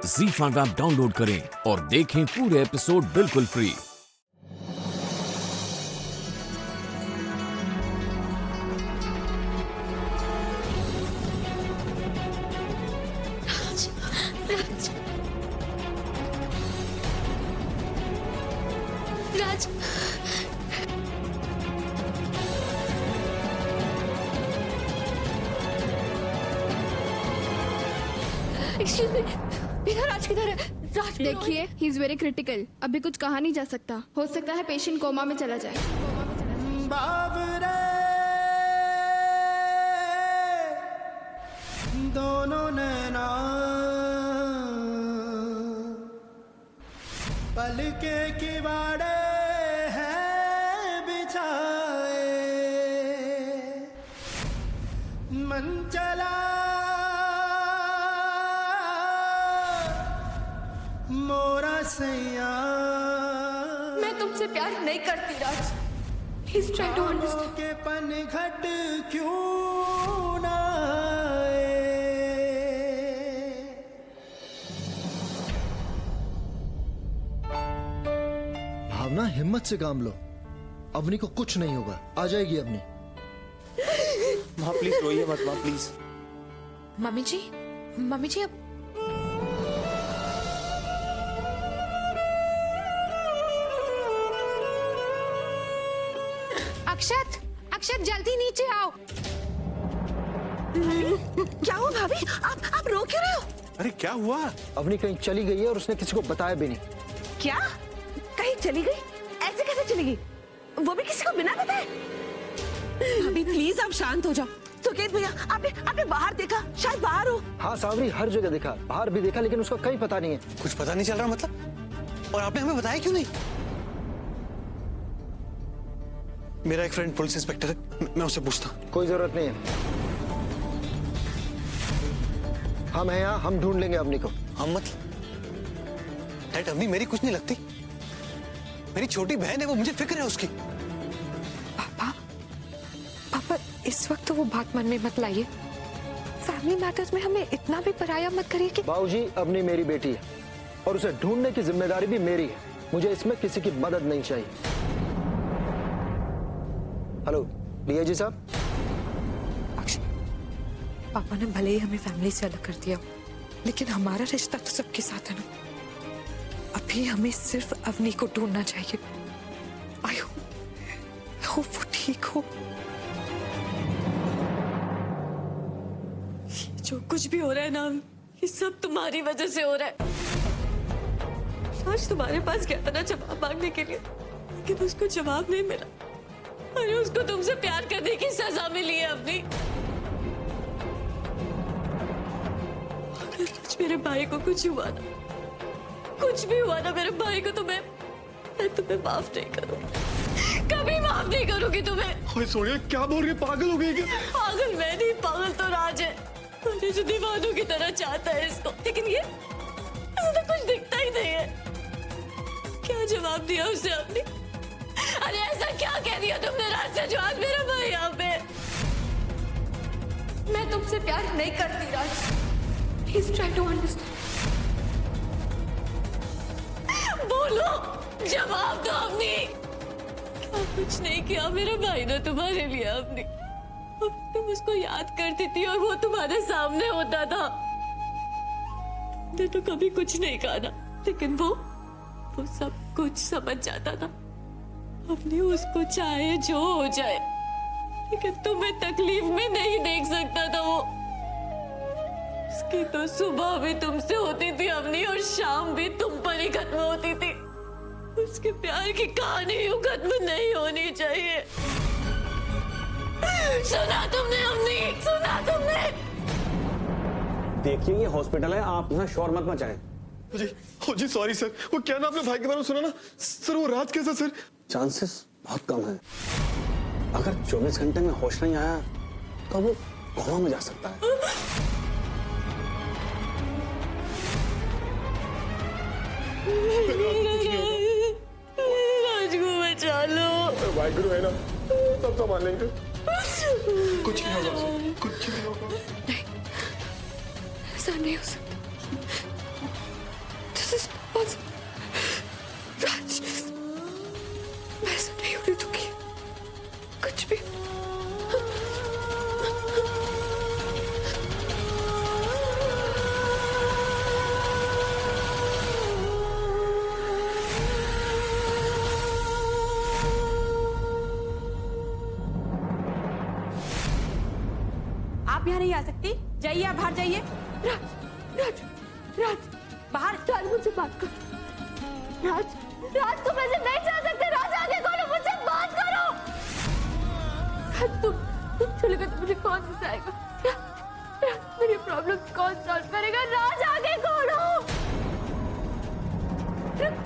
ZEE5 app download करें और देखें पूरे एपिसोड बिल्कुल फ्री। राज, एक्सक्यूज मी, मेरा राज किधर है? राज देखिए, ही इज वेरी क्रिटिकल। अभी कुछ कहा नहीं जा सकता। हो सकता है पेशेंट कोमा में चला जाए। बावरे दोनों नैना पलके किवाड़े हैं बिछाए, मन चला मोरा सैया। मैं तुमसे प्यार नहीं करती Raj. Please try to understand. के पनघट क्यों ना आए। भावना, हिम्मत से काम लो। अवनी को कुछ नहीं होगा, आ जाएगी अवनी। माँ प्लीज रोइए मत माँ प्लीज। मम्मी जी अब अक्षत जल्दी नीचे आओ। क्या हुआ भाभी? आप रो क्यों रहे हो? अरे क्या हुआ? अवनी कहीं चली गई है और उसने किसी को बताया भी नहीं। क्या? कहीं चली गई? ऐसे कैसे चली गई? वो भी किसी को बिना बताए? भाभी प्लीज आप शांत हो जाओ। सुकेत भैया, आपने बाहर देखा? शायद बाहर हो। हाँ सावरी, हर जगह देखा, बाहर भी देखा, लेकिन उसका कहीं पता नहीं है। कुछ पता नहीं चल रहा मतलब? और आपने हमें बताया क्यों नहीं? मेरा एक फ्रेंड पुलिस इंस्पेक्टर है, मैं उससे पूछता। कोई जरूरत नहीं है, हम हैं यहाँ, हम ढूंढ लेंगे अवनी को। हम मतलब? डैड, अवनी मेरी कुछ नहीं लगती। मेरी छोटी बहन है, वो मुझे फिक्र है उसकी। पापा इस वक्त तो वो बात मन में मत लाइए। फैमिली मैटर्स में हमें इतना भी पराया मत करिए कि। बाबूजी, अवनी मेरी बेटी है और उसे ढूंढने की जिम्मेदारी भी मेरी है। मुझे इसमें किसी की मदद नहीं चाहिए। हेलो डीआईजी साहब। पापा ने भले ही हमें फैमिली से अलग कर दिया, लेकिन हमारा रिश्ता तो सबके साथ है ना। अभी हमें सिर्फ अवनी को ढूंढना चाहिए। आई होप वो ठीक हो। जो कुछ भी हो रहा है ना, ये सब तुम्हारी वजह से हो रहा है। आज तुम्हारे पास गया था ना जवाब मांगने के लिए, लेकिन उसको जवाब नहीं मिला। अरे उसको तुमसे प्यार करने की सजा मिली है अपनी। अगर आज मेरे भाई को कुछ हुआ ना, कुछ भी हुआ ना मेरे भाई को, तो मैं तुम्हें माफ नहीं करूंगी, कभी माफ नहीं करूंगी तुम्हें। ओए सोनिया, क्या बोल रही है? पागल हो गई क्या? पागल मैं नहीं, पागल तो राज है। मुझे जो दीवानों की तरह चाहता है इसको, लेकिन ये इसे तो कुछ दिखता ही नहीं है। क्या जवाब दिया उसे आपने? अरे ऐसा क्या कह दिया तुमने राज से जो आज मेरा भाई यहाँ पे? मैं तुमसे प्यार नहीं करती Raj. Please try to understand. बोलो, जवाब दो अपनी। क्या कुछ नहीं किया मेरा भाई ने तुम्हारे लिए अपनी? तुम उसको याद करती थी और वो तुम्हारे सामने होता था। तुमने तो कभी कुछ नहीं कहा ना, लेकिन वो सब कुछ समझ जाता था। अपनी उसको चाहे जो हो जाए, लेकिन तुम्हें तकलीफ में नहीं देख सकता था वो। उसकी तो सुबह भी तुमसे होती थी अपनी, और शाम भी तुम पर ही खत्म होती थी। उसके प्यार की कहानी यूं खत्म नहीं होनी चाहिए। सुना तुमने अपनी? सुना तुमने? देखिए ये हॉस्पिटल है, आप यहाँ शोर मत मचाएं। जी सॉरी सर। वो क्या ना, आपने भाई के बारे में सुना ना सर? वो राज कैसा सर? चांसेस बहुत कम है। अगर 24 घंटे में होश नहीं आया तो वो कोमा में जा सकता है। राज को बचा लो। वाहिगुरु है ना, सब संभाल लेंगे। कुछ नहीं होगा सर, कुछ नहीं होगा। ऐसा नहीं हो सकता। आप यहाँ नहीं आ सकती, जाइए आप बाहर जाइए। राज राज राज बाहर। राज मुझसे बात करो। राज राज तुम ऐसे नहीं जा सकते। राज आगे खोलो, मुझसे बात करो। राज तुम चले गए तो मुझे कौन सिखाएगा? मेरी प्रॉब्लम कौन सॉल्व करेगा? राज आगे खोलो।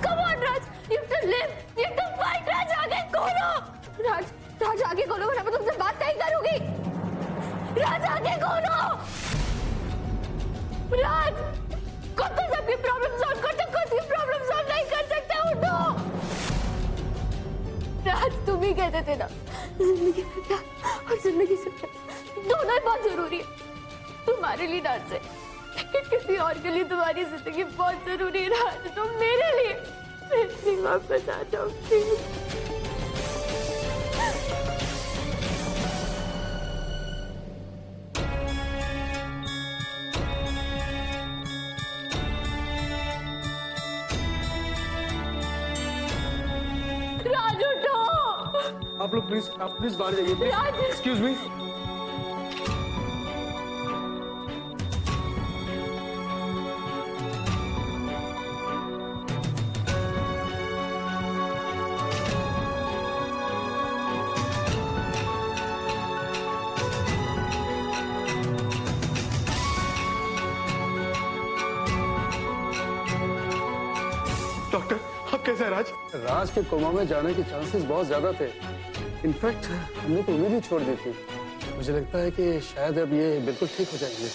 Come on, Raj. You have to live. You have to fight. राज आगे खोलो। राज आगे खोलो वरना मैं तुमसे बात नहीं करूंगी। राज आगे खोलो। राज खुद तो सबकी प्रॉब्लम सॉल्व करते, खुद की प्रॉब्लम सॉल्व नहीं कर सकते। उठो। राज तुम ही कहते थे ना, जिंदगी में प्यार और जिंदगी से प्यार दोनों ही बहुत जरूरी है। तुम्हारे लिए ना से, लेकिन किसी और के लिए तुम्हारी जिंदगी बहुत जरूरी है। राज तुम मेरे लिए वापस आ जाओ प्लीज। राज उठो। आप लोग प्लीज बाहर जाइए। राज एक्सक्यूज मी। डॉक्टर आप कैसे हैं राज? राज के कोमा में जाने के चांसेस बहुत ज्यादा थे। इनफैक्ट हमने तो उम्मीद ही छोड़ दी थी। मुझे लगता है कि शायद अब ये बिल्कुल ठीक हो जाएंगे।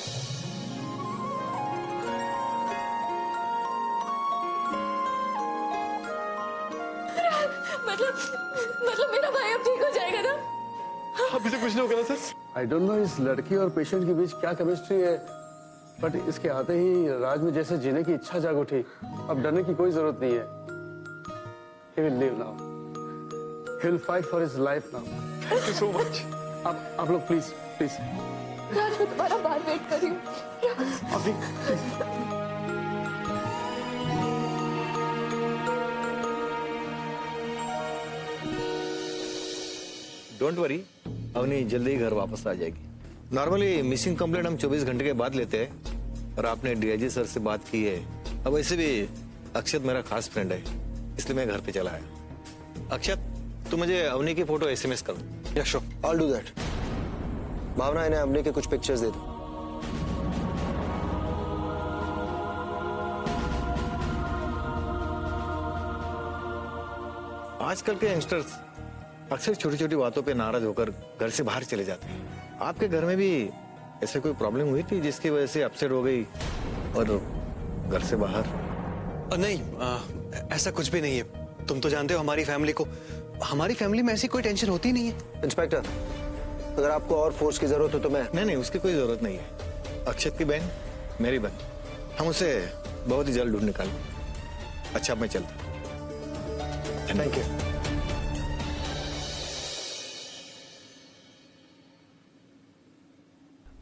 मतलब मेरा भाई अब ठीक हो जाएगा ना? अभी से कुछ नहीं होगा ना सर? आई डोंट नो इस लड़की और पेशेंट के बीच क्या केमिस्ट्री है, बट इसके आते ही राज में जैसे जीने की इच्छा जाग उठी। अब डरने की कोई जरूरत नहीं है। He will live now. He will fight for his life now. Thank you so much. आप लोग प्लीज राज मैं तुम्हारा बाहर वेट कर रही हूँ। अभी डोंट वरी, अवनी जल्दी ही घर वापस आ जाएगी। नॉर्मली मिसिंग कंप्लेंट हम 24 घंटे के बाद लेते हैं और आपने डीआईजी सर से बात की है। अब वैसे भी अक्षत मेरा खास फ्रेंड है, इसलिए मैं घर पे चला आया। अक्षत तू मुझे अवनी की फोटो एसएमएस कर दो। Yeah sure, I will do that. Bhavna इन्हें अवनी के कुछ पिक्चर्स दे दो। आजकल के यंगस्टर्स अक्सर छोटी छोटी बातों पे नाराज होकर घर से बाहर चले जाते हैं। आपके घर में भी ऐसे कोई प्रॉब्लम हुई थी जिसकी वजह से अपसेट हो गई और घर से बाहर? नहीं, ऐसा कुछ भी नहीं है। तुम तो जानते हो हमारी फैमिली को, हमारी फैमिली में ऐसी कोई टेंशन होती नहीं है। इंस्पेक्टर, अगर आपको और फोर्स की जरूरत हो तो मैं... नहीं, उसकी कोई जरूरत नहीं है। अक्षत की बहन मेरी बहन, हम उसे बहुत ही जल्द ढूंढ निकालेंगे। अच्छा, अब मैं चलता हूं। Thank you.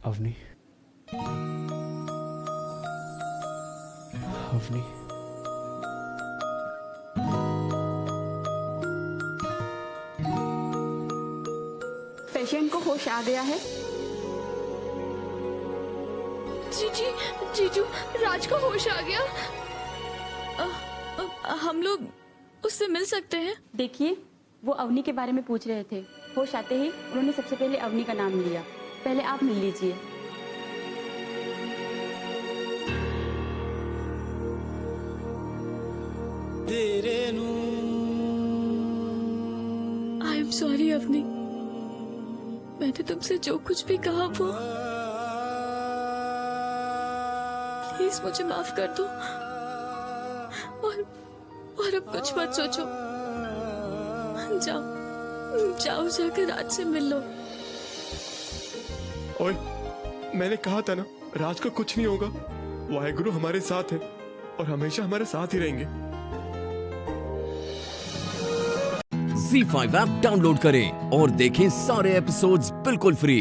Avni, Avni, patient को होश आ गया है। जीजू राज को होश आ गया। हम लोग उससे मिल सकते हैं? देखिए, वो अवनी के बारे में पूछ रहे थे। होश आते ही उन्होंने सबसे पहले अवनी का नाम लिया। पहले आप मिल लीजिए। आई एम सॉरी अवनी, मैंने तुमसे जो कुछ भी कहा वो प्लीज मुझे माफ कर दो और अब कुछ मत सोचो। जाओ जाकर राज से मिल लो। ओए, मैंने कहा था ना राज को कुछ नहीं होगा। वाहेगुरु हमारे साथ है और हमेशा हमारे साथ ही रहेंगे। ZEE5 ऐप डाउनलोड करें और देखें सारे एपिसोड्स बिल्कुल फ्री।